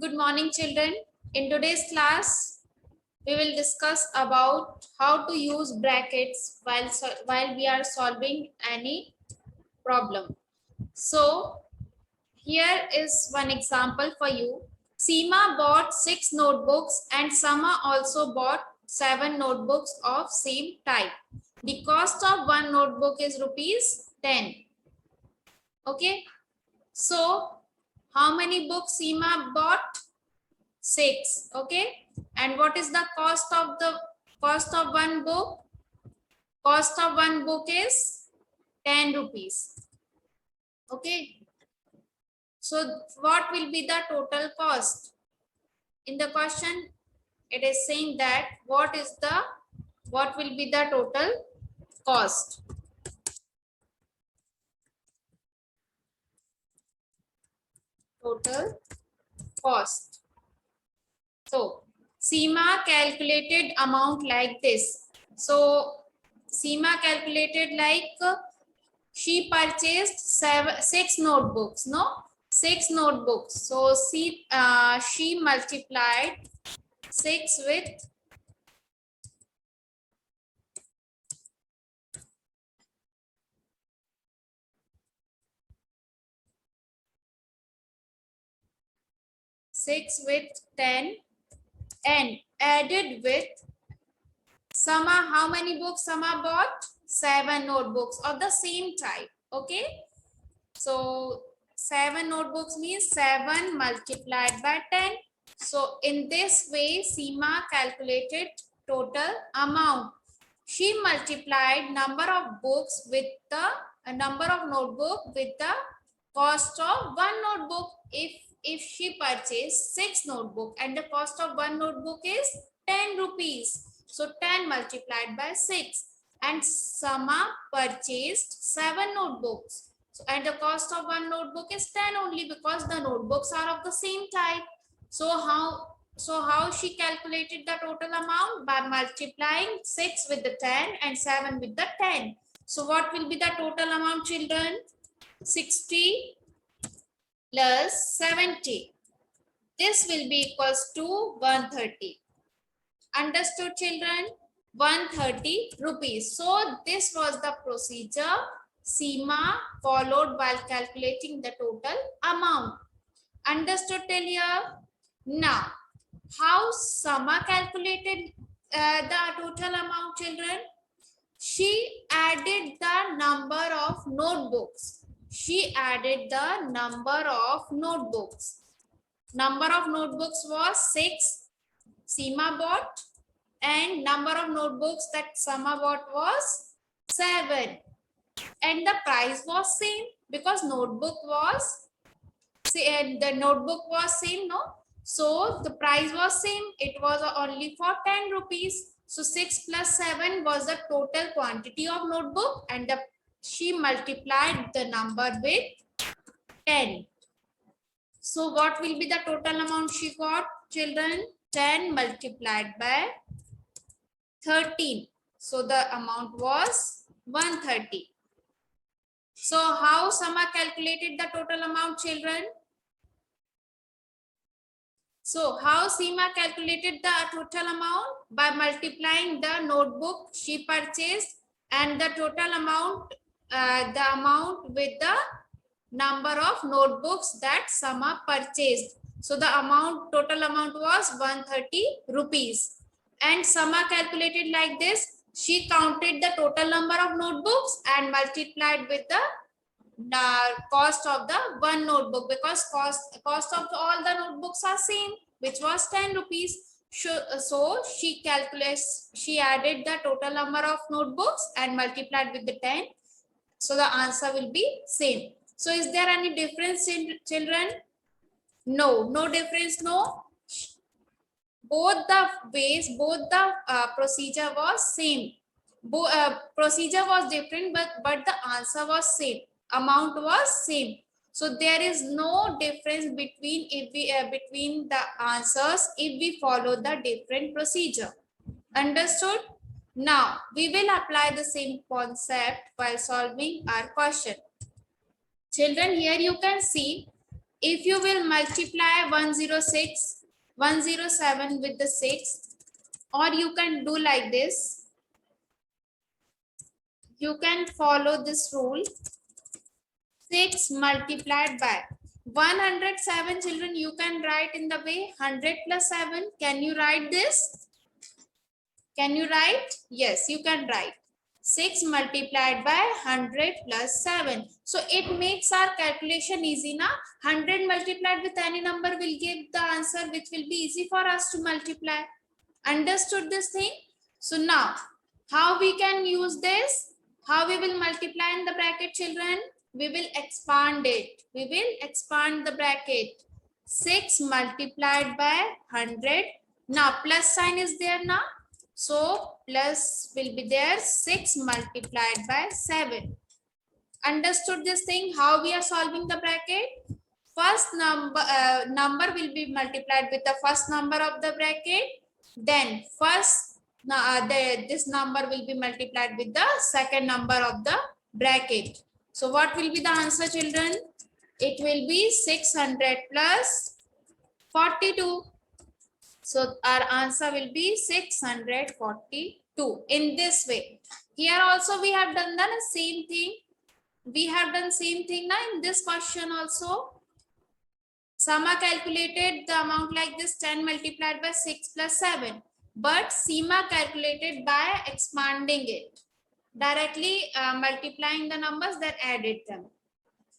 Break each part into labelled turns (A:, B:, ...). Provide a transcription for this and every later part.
A: Good morning, children. In today's class, we will discuss about how to use brackets while we are solving any problem. So, here is one example for you. Seema bought 6 notebooks and Sama also bought 7 notebooks of same type. The cost of one notebook is rupees 10. Okay. So, how many books Seema bought? 6. Okay. And what is the cost of one book? Cost of one book is 10 rupees. Okay. So what will be the total cost? In the question, it is saying that what will be the total cost? Total cost. So Seema calculated amount like this. So Seema calculated like she purchased 6 notebooks. No, 6 notebooks. So she multiplied 6 with 10 and added with Sama. How many books Sama bought? 7 notebooks of the same type. Okay. So 7 notebooks means 7 multiplied by 10. So in this way, Seema calculated total amount. She multiplied number of books with the number of notebook with the cost of one notebook. If she purchased 6 notebook and the cost of one notebook is 10 rupees. So 10 multiplied by 6 and Sama purchased 7 notebooks. So, and the cost of one notebook is 10 only because the notebooks are of the same type. So how she calculated the total amount? By multiplying 6 with the 10 and 7 with the 10. So what will be the total amount, children? 60 plus 70. This will be equals to 130. Understood, children? 130 rupees. So this was the procedure Seema followed while calculating the total amount. Understood till here? Now, how Sama calculated the total amount, children? She added the number of notebooks. She added the number of notebooks. Number of notebooks was 6 Seema bought and number of notebooks that Sama bought was 7. And the price was same because notebook was the notebook was same, no? So the price was same. It was only for 10 rupees. So 6 plus 7 was the total quantity of notebook and she multiplied the number with 10. So what will be the total amount she got, children? 10 multiplied by 13. So the amount was 130. So how Sama calculated the total amount, children? So how Seema calculated the total amount? By multiplying the notebook she purchased and the total amount, the amount with the number of notebooks that Sama purchased. So the total amount was 130 rupees. And Sama calculated like this. She counted the total number of notebooks and multiplied with the cost of the one notebook because cost of all the notebooks are same, which was 10 rupees. So she added the total number of notebooks and multiplied with the 10. So the answer will be same. So is there any difference in children? No, no difference, no. Both the ways, both the procedure was same. Procedure was different, but the answer was same. Amount was same. So there is no difference between between the answers if we follow the different procedure. Understood? Now we will apply the same concept while solving our question. Children, here you can see if you will multiply 107 with the 6, or you can do like this, you can follow this rule. 6 multiplied by 107, children, you can write in the way 100 plus 7. Can you write this? Can you write? Yes, you can write. 6 multiplied by 100 plus 7. So it makes our calculation easy now. 100 multiplied with any number will give the answer, which will be easy for us to multiply. Understood this thing? So now, how we can use this? How we will multiply in the bracket, children? We will expand it. We will expand the bracket. 6 multiplied by 100. Now, plus sign is there now. So, plus will be there. 6 multiplied by 7. Understood this thing? How we are solving the bracket? First number will be multiplied with the first number of the bracket. Then this number will be multiplied with the second number of the bracket. So what will be the answer, children? It will be 600 plus 42. So our answer will be 642 in this way. Here also we have done the same thing. We have done same thing now in this question also. Sama calculated the amount like this, 10 multiplied by 6 plus 7. But Seema calculated by expanding it. Directly multiplying the numbers, then added them.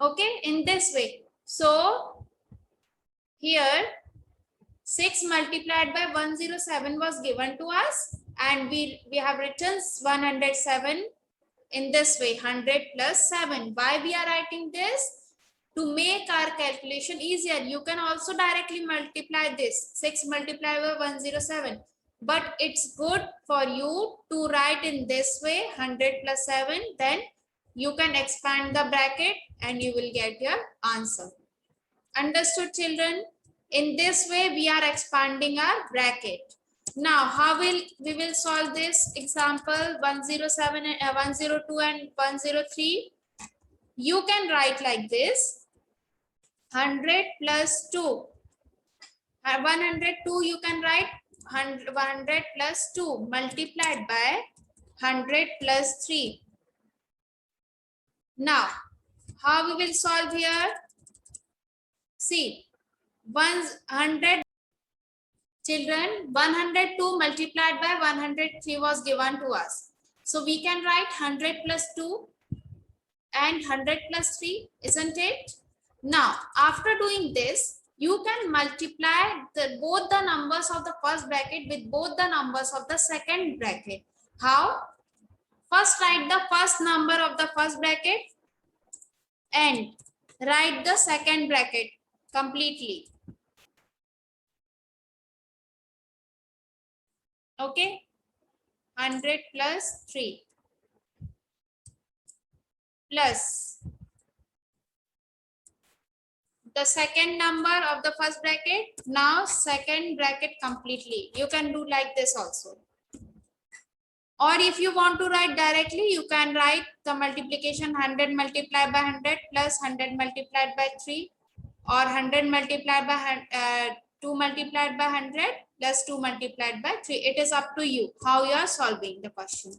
A: Okay, in this way. So, here 6 multiplied by 107 was given to us. And we have written 107 in this way, 100 plus 7. Why we are writing this? To make our calculation easier. You can also directly multiply this. 6 multiplied by 107. But it's good for you to write in this way, 100 plus 7. Then you can expand the bracket and you will get your answer. Understood, children? In this way, we are expanding our bracket. Now, how we will solve this example 107, 102 and 103? You can write like this. 100 plus 2. 102 you can write 100 plus 2 multiplied by 100 plus 3. Now, how we will solve here? See, 100, children, 102 multiplied by 103 was given to us. So we can write 100 plus 2 and 100 plus 3, isn't it? Now, after doing this, you can multiply both the numbers of the first bracket with both the numbers of the second bracket. How? First, write the first number of the first bracket and write the second bracket completely. Okay? 100 plus 3 plus the second number of the first bracket. Now second bracket completely. You can do like this also. Or if you want to write directly, you can write the multiplication 100 multiplied by 100 plus 100 multiplied by 3, or 100 multiplied by 2 multiplied by 100 plus 2 multiplied by 3. It is up to you how you are solving the question.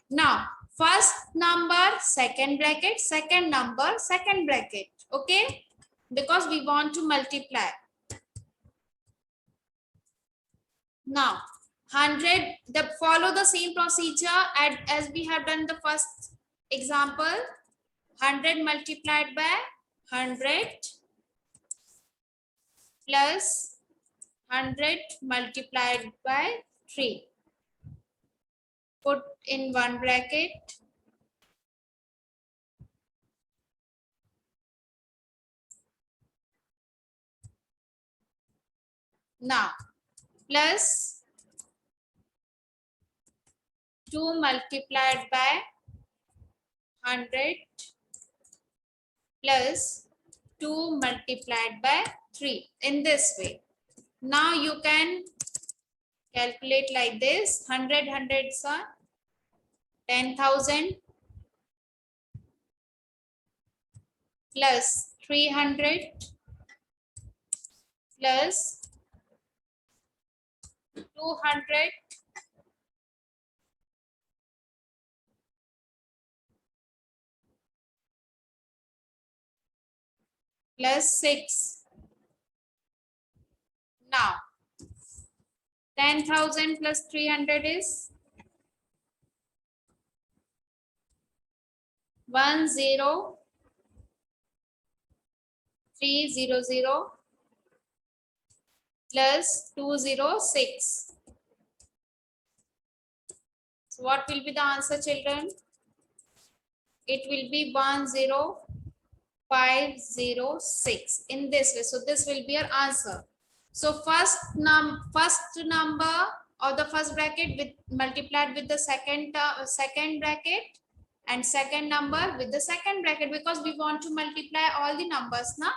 A: Now, first number, second bracket, second number, second bracket. Okay? Because we want to multiply. Now, 100, follow the same procedure as we have done the first example. 100 multiplied by 100 plus 100 multiplied by 3. Put in one bracket. Now, plus 2 multiplied by 100 plus 2 multiplied by 3 in this way. Now you can calculate like this. 100 hundreds are 10,000 plus 300 plus 200 plus 6. Now 10,000 plus 300 is 10300 plus 206. So what will be the answer, children? It will be 10506 in this way. So this will be your answer. So first number of the first bracket with multiplied with the second bracket, and second number with the second bracket, because we want to multiply all the numbers now,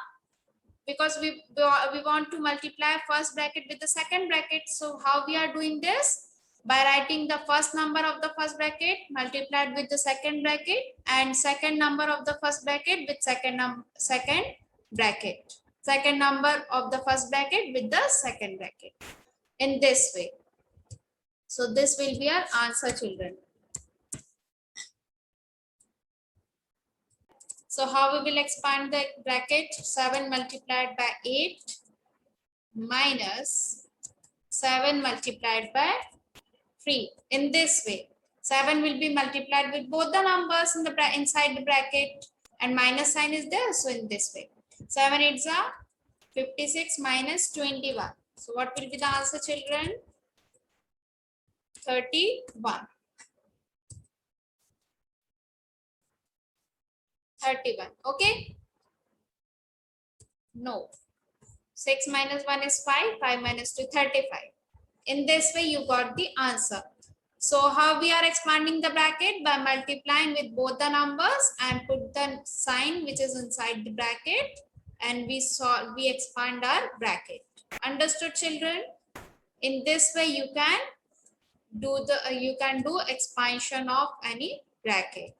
A: because we want to multiply first bracket with the second bracket. So how we are doing this? By writing the first number of the first bracket multiplied with the second bracket, and second number of the first bracket with second bracket, second number of the first bracket with the second bracket, in this way. So this will be our answer, children. So how we will expand the bracket? 7 multiplied by 8 minus 7 multiplied by 3. In this way, 7 will be multiplied with both the numbers in the inside the bracket, and minus sign is there. So in this way, 7 8s are 56 minus 21. So what will be the answer, children? 31. 31. Okay. No. 6 minus 1 is 5. 5 minus 2, 35. In this way, you got the answer. So how we are expanding the bracket? By multiplying with both the numbers and put the sign which is inside the bracket, and we expand our bracket. Understood, children? In this way, you can do expansion of any bracket.